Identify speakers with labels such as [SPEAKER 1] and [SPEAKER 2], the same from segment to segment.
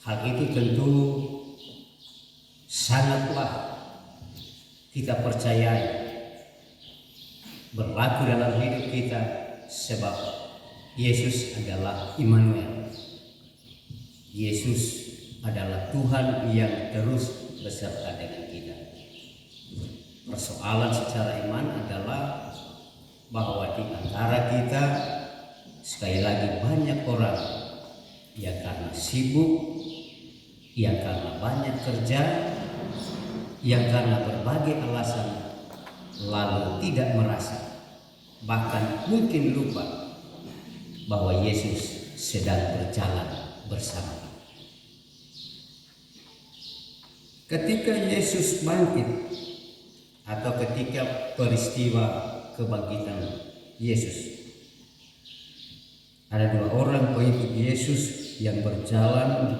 [SPEAKER 1] Hal itu tentu sangatlah kita percayai berlaku dalam hidup kita, sebab Yesus adalah Immanuel. Yesus adalah Tuhan yang terus beserta dengan kita. Persoalan secara iman adalah bahwa di antara kita sekali lagi banyak orang yang karena sibuk, yang karena banyak kerja, yang karena berbagai alasan lalu tidak merasa, bahkan mungkin lupa bahwa Yesus sedang berjalan bersama kita. Ketika Yesus bangkit atau ketika peristiwa kebangkitan Yesus, ada dua orang pengikut Yesus yang berjalan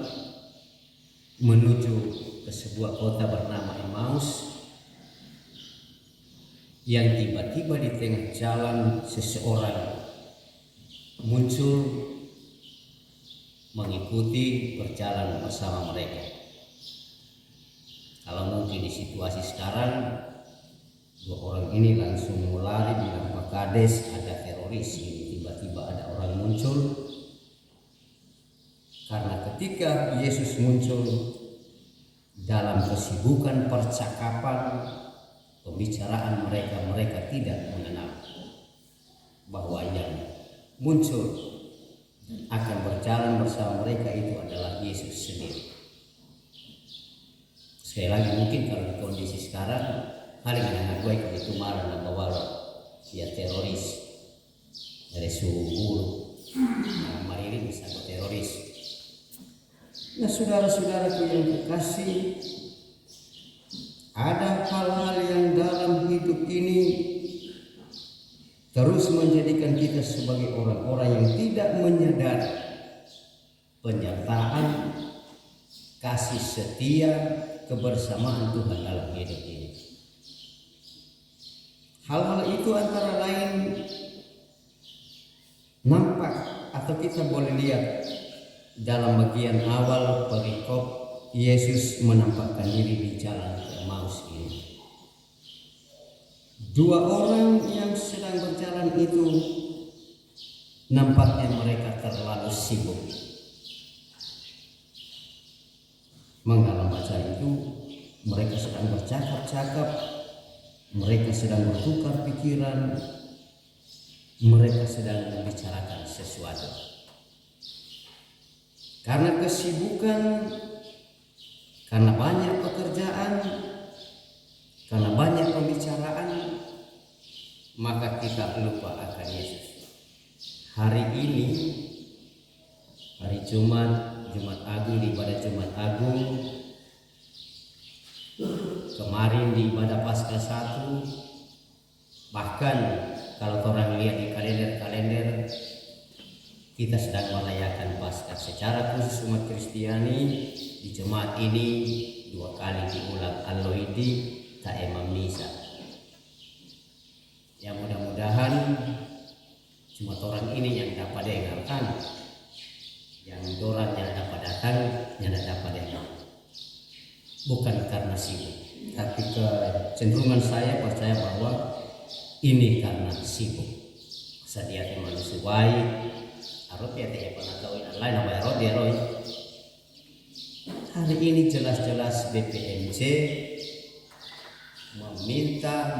[SPEAKER 1] menuju ke sebuah kota bernama Emmaus, yang tiba-tiba di tengah jalan seseorang muncul mengikuti berjalan bersama mereka. Kalau mungkin di situasi sekarang, dua orang ini langsung lari bilang Pak Kades ada teroris ini, tiba-tiba ada orang muncul. Karena ketika Yesus muncul dalam kesibukan percakapan, pembicaraan mereka tidak mengenal bahwa yang muncul akan berjalan bersama mereka itu adalah Yesus sendiri. Sekali lagi, mungkin kalau di kondisi sekarang paling enak gue kalau itu marah dan bawa ya teroris dari suhu bulu, nah mariri bisa ke teroris. Nah saudara-saudaraku yang kekasih, ada hal-hal yang dalam hidup ini terus menjadikan kita sebagai orang-orang yang tidak menyadari penyertaan kasih setia kebersamaan Tuhan dalam hidup ini. Hal-hal itu antara lain nampak atau kita boleh lihat dalam bagian awal perikop Yesus menampakkan diri di jalan ke Emmaus ini. Dua orang yang sedang berjalan itu nampaknya mereka terlalu sibuk. Dalam baca itu mereka sedang bercakap-cakap, mereka sedang bertukar pikiran, mereka sedang membicarakan sesuatu. Karena kesibukan, karena banyak pekerjaan, karena banyak pembicaraan, maka kita lupa akan Yesus. Hari ini, hari Jumat Agung, di ibadah Jumat Agung, kemarin di ibadah Paskah 1, bahkan kalau orang lihat di kalender kita sedang merayakan Paskah. Secara khusus umat Kristiani di jemaat ini 2 kali diulang Aloidi Taemam Misa. Ya mudah-mudahan cuma orang ini yang dapat dengarkan, yang orang yang dapat datang, yang dapat dengar. Bukan karena sibuk, tapi kecenderungan saya percaya bahwa ini karena sibuk. Sedia manusia baik, arut ya tidak pernah tahu lain apa arut dia roy. Hari ini jelas-jelas BPMC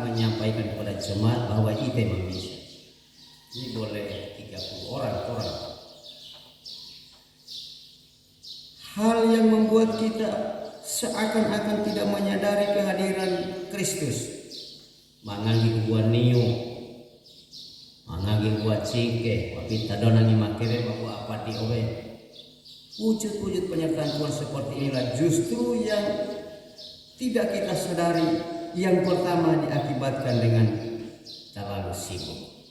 [SPEAKER 1] menyampaikan kepada jemaat bahwa itu bisa. Ini boleh 30 orang. Hal yang membuat kita seakan-akan tidak menyadari kehadiran Kristus. Mangagi buat niu, mangagi buat cike, wapita donangi makere bahwa apa di owe. Wujud-wujud penyertaan Tuhan seperti inilah justru yang tidak kita sadari. Yang pertama diakibatkan dengan terlalu sibuk.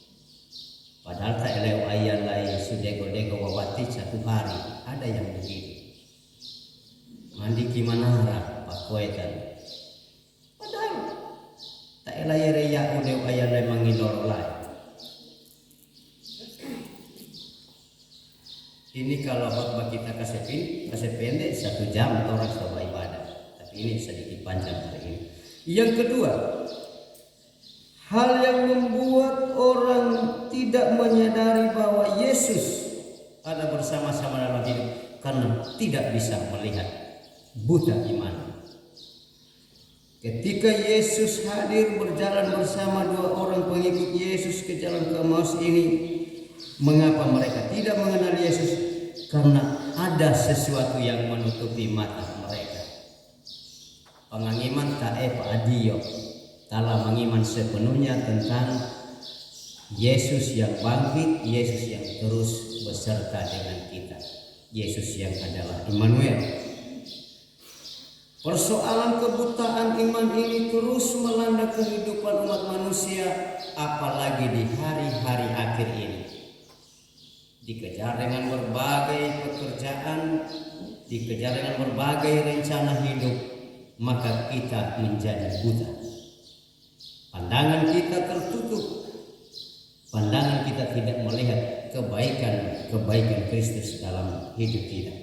[SPEAKER 1] Padahal tak eleu ayat lain sudego-dego wawati 1 hari ada yang begitu. Mandi gimana pakoetan. Padahal tak elai reya udeu ayat lain mangidoro lain. Ini kalau khotbah kita kasepin pendek 1 jam orang coba ibadah, tapi ini sedikit panjang hari ini. Yang kedua, hal yang membuat orang tidak menyadari bahwa Yesus ada bersama-sama dalam hidup karena tidak bisa melihat, buta iman. Ketika Yesus hadir berjalan bersama 2 orang pengikut Yesus ke jalan ke Emmaus ini, mengapa mereka tidak mengenal Yesus? Karena ada sesuatu yang menutupi mata mereka. Pengangiman tae adio telah mengiman sepenuhnya tentang Yesus yang bangkit, Yesus yang terus beserta dengan kita, Yesus yang adalah Immanuel. Persoalan kebutaan iman ini terus melanda kehidupan umat manusia, apalagi di hari-hari akhir ini. Dikejar dengan berbagai pekerjaan, dikejar dengan berbagai rencana hidup, maka kita menjadi buta. Pandangan kita tertutup, pandangan kita tidak melihat kebaikan Kristus dalam hidup kita.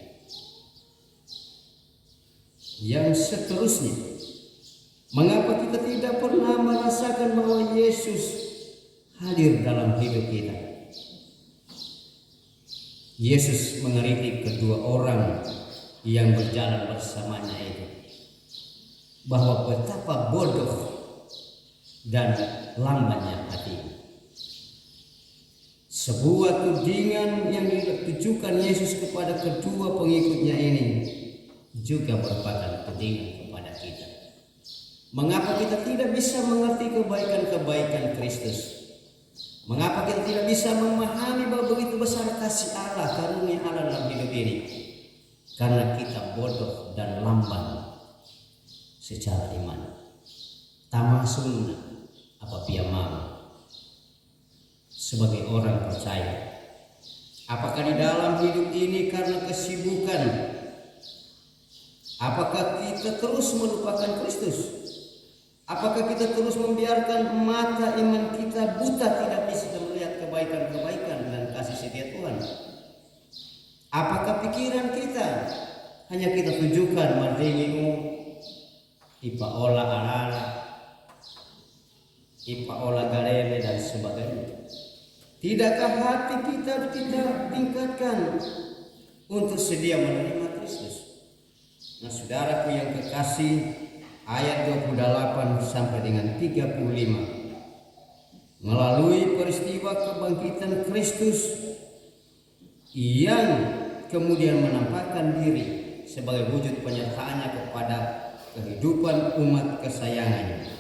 [SPEAKER 1] Yang seterusnya, mengapa kita tidak pernah merasakan bahwa Yesus hadir dalam hidup kita? Yesus mengeritik kedua orang yang berjalan bersamanya itu, bahwa betapa bodoh dan lambannya hati. Sebuah tudingan yang ditujukan Yesus kepada kedua pengikutnya ini juga merupakan tudingan kepada kita. Mengapa kita tidak bisa mengerti kebaikan Kristus? Mengapa kita tidak bisa memahami bahwa begitu besar kasih Allah, karunia Allah dalam hidup ini? Karena kita bodoh dan lamban secara iman. Tamasuna apa piyama sebagai orang percaya. Apakah di dalam hidup ini karena kesibukan? Apakah kita terus melupakan Kristus? Apakah kita terus membiarkan mata iman kita buta, tidak bisa melihat kebaikan dan kasih setia Tuhan? Apakah pikiran kita hanya kita tujukan mardingimu, ipa ola alala, ipa ola galele dan sebagainya? Tidakkah hati kita tingkatkan untuk sedia menerima Kristus? Nah, saudaraku yang kekasih, ayat 28 sampai dengan 35. Melalui peristiwa kebangkitan Kristus yang kemudian menampakkan diri sebagai wujud penyertaannya kepada kehidupan umat kesayangannya,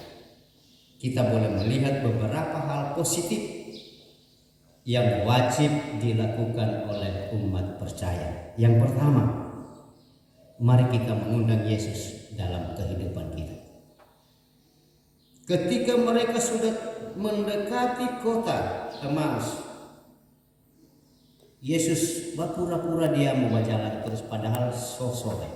[SPEAKER 1] kita boleh melihat beberapa hal positif yang wajib dilakukan oleh umat percaya. Yang pertama, mari kita mengundang Yesus dalam kehidupan kita. Ketika mereka sudah mendekati kota Emmaus, Yesus berpura-pura dia mau berjalan terus, padahal sore.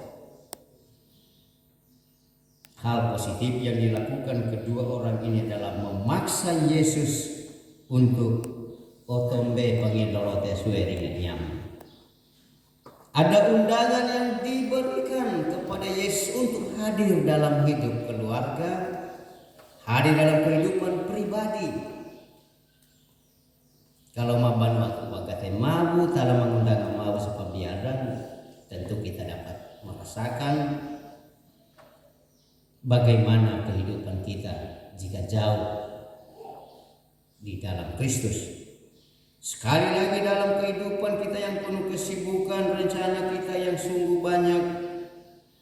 [SPEAKER 1] Hal positif yang dilakukan kedua orang ini adalah memaksa Yesus untuk otombe pangidolote suering. Ada undangan yang diberikan kepada Yesus untuk hadir dalam hidup keluarga, hadir dalam kehidupan pribadi. Kalau maban waktu bagate mabu, kalau mengundang mau sepabiaran, tentu kita dapat merasakan bagaimana kehidupan kita jika jauh di dalam Kristus. Sekali lagi dalam kehidupan kita yang penuh kesibukan, rencana kita yang sungguh banyak,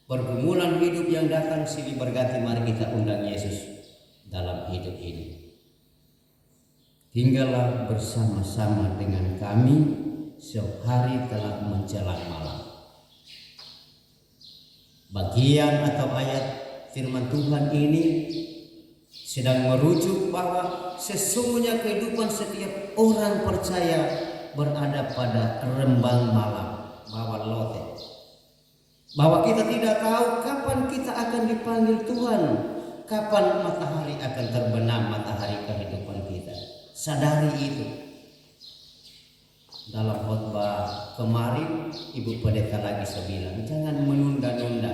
[SPEAKER 1] pergumulan hidup yang datang silih berganti, mari kita undang Yesus dalam hidup ini. Tinggallah bersama-sama dengan kami sehari telah menjelang malam. Bagian atau ayat firman Tuhan ini sedang merujuk bahwa sesungguhnya kehidupan setiap orang percaya berada pada rembang malam, bahwa lote. Bahwa kita tidak tahu kapan kita akan dipanggil Tuhan, kapan matahari akan terbenam, matahari kehidupan kita. Sadari itu. Dalam khotbah kemarin Ibu Pendeta lagi bilang, jangan menunda-nunda,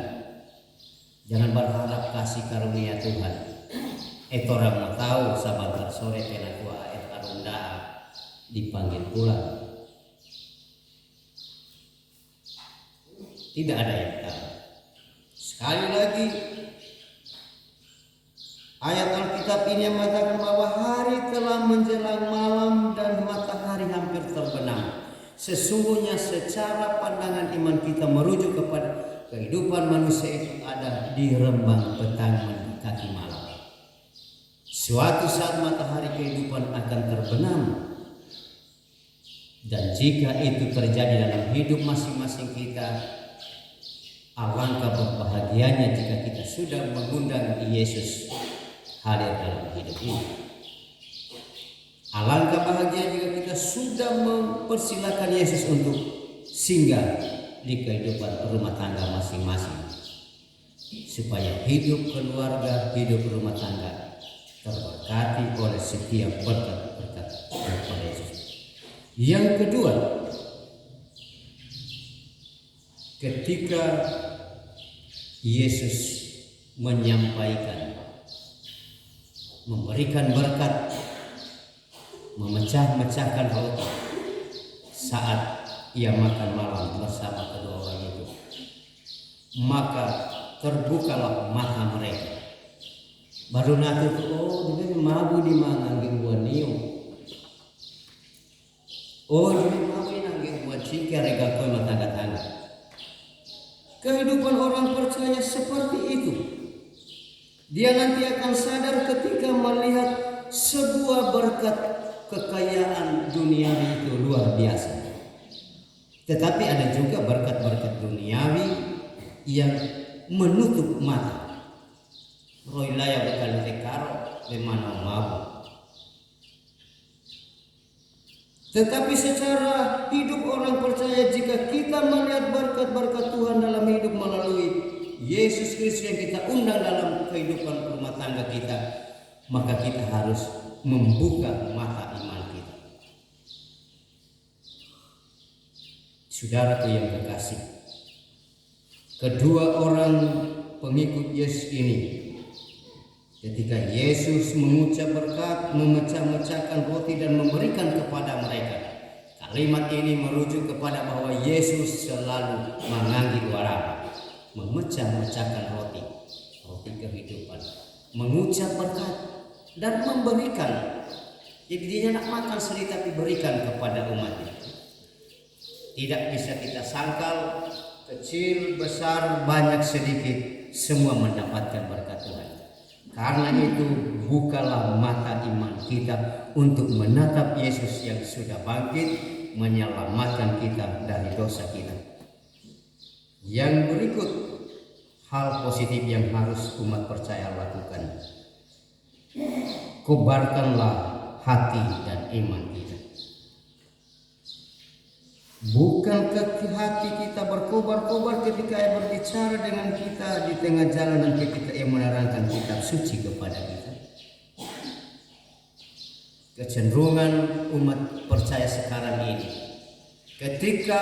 [SPEAKER 1] jangan berharap kasih karunia Tuhan. Orang mau tahu sabantar sore penatua karunda dipanggil pulang. Tidak ada yang tahu. Sekali lagi ayat Alkitab ini mengatakan bahwa hari telah menjelang malam dan matahari hampir terbenam. Sesungguhnya secara pandangan iman kita merujuk kepada kehidupan manusia itu ada di rembang petang mendekati malam. Suatu saat matahari kehidupan akan terbenam. Dan jika itu terjadi dalam hidup masing-masing kita, alangkah berbahagianya jika kita sudah mengundang Yesus hadir dalam hidup ini. Alangkah bahagia jika kita sudah mempersilakan Yesus untuk singgah di kehidupan rumah tangga masing-masing, supaya hidup keluarga, hidup rumah tangga terberkati oleh setiap berkat-berkat daripada Yesus. Yang kedua, ketika Yesus menyampaikan, memberikan berkat, memecah-mecahkan roti saat ia makan malam bersama kedua orang itu, maka terbukalah mata mereka. Baru nanti dia mabu di mana buat niu. Dia mabu nangis buat cikar rega kau matangga-tangga. Kehidupan orang percaya seperti itu. Dia nanti akan sadar ketika melihat sebuah berkat kekayaan duniawi itu luar biasa. Tetapi ada juga berkat-berkat duniawi yang menutup mata. Roilaya bekal tekaro lemana mabu. Tetapi secara hidup orang percaya, jika kita melihat berkat-berkat Tuhan dalam hidup melalui Yesus Kristus yang kita undang dalam kehidupan rumah tangga kita, maka kita harus membuka mata iman kita. Saudaraku yang kekasih, kedua orang pengikut Yesus ini, ketika Yesus mengucap berkat, memecah-mecahkan roti dan memberikan kepada mereka, kalimat ini merujuk kepada bahwa Yesus selalu mengambil warna, memecah-mecahkan roti kehidupan, mengucap berkat dan memberikan. Jadi dia nak makan sendiri tapi berikan kepada umatnya. Tidak bisa kita sangkal, kecil, besar, banyak, sedikit, semua mendapatkan berkat Tuhan. Karena itu bukalah mata iman kita untuk menatap Yesus yang sudah bangkit menyelamatkan kita dari dosa kita. Yang berikut hal positif yang harus umat percaya lakukan. Kobarkanlah hati dan iman kita. Bukankah hati kita berkobar-kobar ketika ia berbicara dengan kita di tengah jalan dan ketika ia menerangkan kitab suci kepada kita? Kecenderungan umat percaya sekarang ini, ketika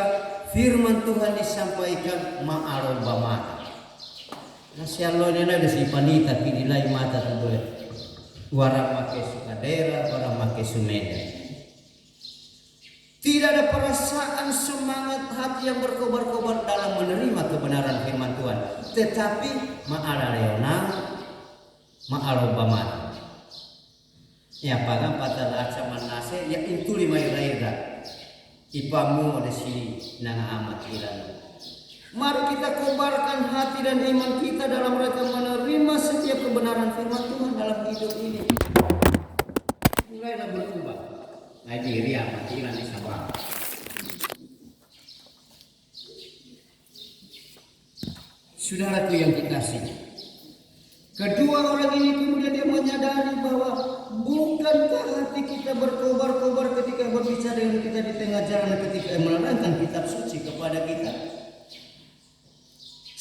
[SPEAKER 1] firman Tuhan disampaikan ma'aroba mata. Nasyallonena desi panita pidilai mata tu orang pakai Sukadera, orang pakai Sumeda. Tidak ada perasaan semangat hati yang berkobar-kobar dalam menerima kebenaran firman Tuhan. Tetapi ma'ala leonang, ma'alobaman. Ya pagang patah acaman nase, ya itu lima ira-ira. Ipamu ada sini nanga amat ilan. Mari kita kobarkan hati dan iman kita dalam rangka menerima setiap kebenaran firman Tuhan dalam hidup ini. Mulailah berubah. Nah diri amat ilan di sabang. Saudaraku yang kekasih, kedua orang ini kemudian dia menyadari bahwa bukankah hati kita berkobar-kobar ketika berbicara dengan kita di tengah jalan, ketika menerangkan kitab suci kepada kita.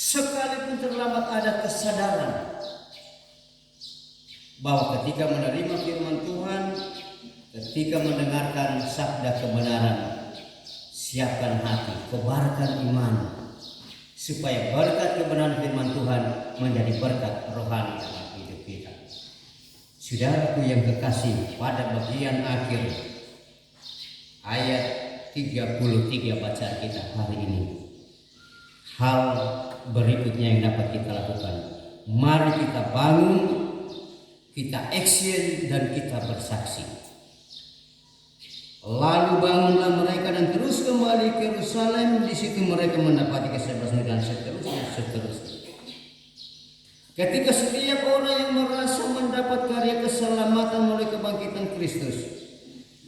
[SPEAKER 1] Sekalipun terlambat ada kesadaran bahwa ketika menerima firman Tuhan, ketika mendengarkan sabda kebenaran, siapkan hati, kobarkan iman, supaya berkat kebenaran firman Tuhan menjadi berkat rohani dalam hidup kita. Saudaraku yang kekasih, pada bagian akhir ayat 33 bacaan kita hari ini, hal berikutnya yang dapat kita lakukan. Mari kita bangun, kita action, dan kita bersaksi. Lalu bangunlah mereka dan terus kembali ke Yerusalem. Di situ mereka mendapati kesebaran dan seterusnya. Ketika setiap orang yang merasa mendapat karya keselamatan melalui kebangkitan Kristus,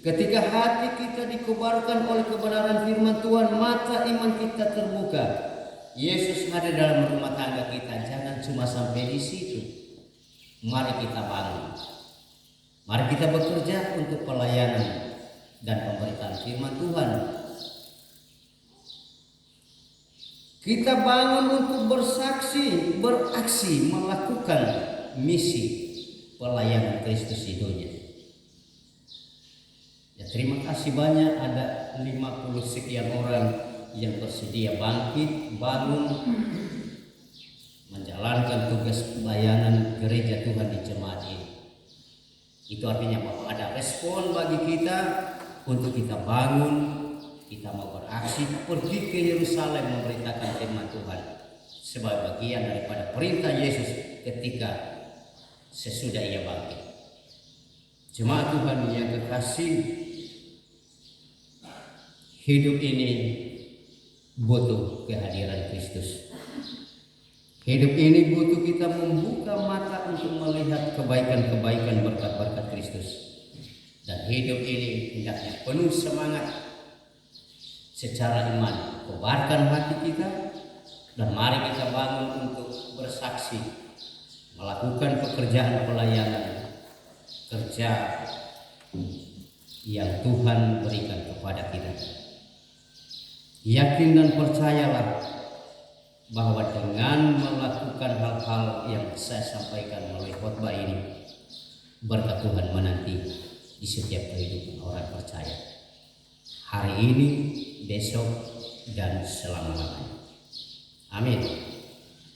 [SPEAKER 1] ketika hati kita dikobarkan oleh kebenaran firman Tuhan, mata iman kita terbuka. Yesus ada dalam rumah tangga kita. Jangan cuma sampai di situ. Mari kita bangun. Mari kita bekerja untuk pelayanan dan pemberitaan firman Tuhan. Kita bangun untuk bersaksi, beraksi, melakukan misi pelayanan Kristus di dunia. Ya, terima kasih banyak, ada 50 sekian orang yang bersedia bangkit, bangun, menjalankan tugas pelayanan gereja Tuhan di jemaat ini. Itu artinya bahwa ada respon bagi kita untuk kita bangun, kita mau beraksi, pergi ke Yerusalem memberitakan firman Tuhan sebagai bagian daripada perintah Yesus ketika sesudah ia bangkit. Jemaat Tuhan yang kekasih, hidup ini butuh kehadiran Kristus. Hidup ini butuh kita membuka mata untuk melihat kebaikan-kebaikan berkat-berkat Kristus. Dan hidup ini hendaknya penuh semangat secara iman. Kobarkan hati kita dan mari kita bangun untuk bersaksi, melakukan pekerjaan pelayanan, kerja yang Tuhan berikan kepada kita. Yakin dan percayalah bahwa dengan melakukan hal-hal yang saya sampaikan melalui khotbah ini, berkat Tuhan menanti di setiap kehidupan orang percaya. Hari ini, besok, dan selama-lamanya. Amin.